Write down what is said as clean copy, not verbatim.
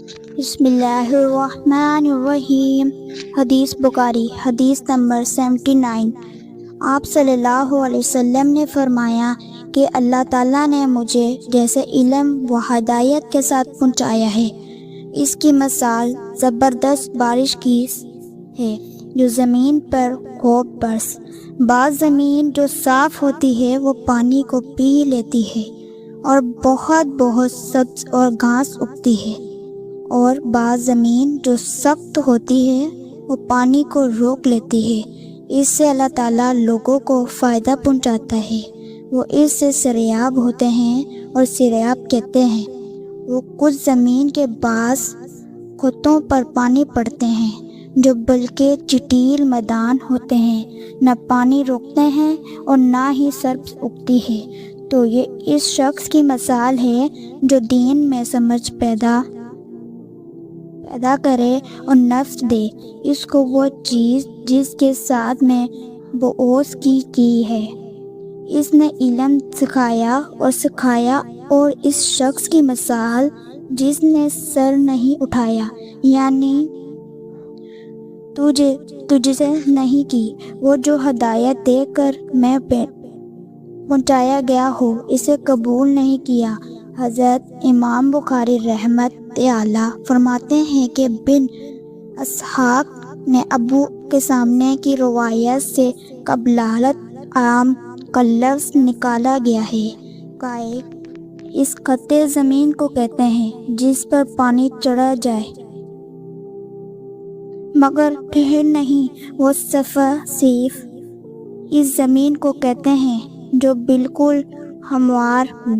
بسم اللہ الرحمن الرحیم۔ حدیث بخاری، حدیث نمبر 79۔ آپ صلی اللہ علیہ وسلم نے فرمایا کہ اللہ تعالیٰ نے مجھے جیسے علم و ہدایت کے ساتھ پہنچایا ہے، اس کی مثال زبردست بارش کی ہے جو زمین پر خوب برس۔ بعض زمین جو صاف ہوتی ہے وہ پانی کو پی لیتی ہے اور بہت سبز اور گھاس اگتی ہے، اور بعض زمین جو سخت ہوتی ہے وہ پانی کو روک لیتی ہے۔ اس سے اللہ تعالیٰ لوگوں کو فائدہ پہنچاتا ہے، وہ اس سے سیراب ہوتے ہیں اور سیراب کہتے ہیں وہ کچھ زمین کے بعض خطوں پر پانی پڑتے ہیں جو بلکہ چٹیل میدان ہوتے ہیں، نہ پانی روکتے ہیں اور نہ ہی سبز اگتی ہے۔ تو یہ اس شخص کی مثال ہے جو دین میں سمجھ پیدا کرے اور نفع دے اس کو وہ چیز جس کے ساتھ میں بؤوس کی ہے۔ اس نے علم سکھایا اور سکھایا، اور اس شخص کی مثال جس نے سر نہیں اٹھایا، یعنی تجھ سے نہیں کی، وہ جو ہدایت دے کر میں پہنچایا گیا ہو اسے قبول نہیں کیا۔ حضرت امام بخاری رحمت اللہ فرماتے ہیں کہ بن اسحاق نے ابو کے سامنے کی روایت سے قبلالت عام کا لفظ نکالا گیا ہے۔ قائق اس خطے زمین کو کہتے ہیں جس پر پانی چڑھا جائے مگر ٹھہر نہیں، وہ صیف اس زمین کو کہتے ہیں جو بالکل ہموار ہو۔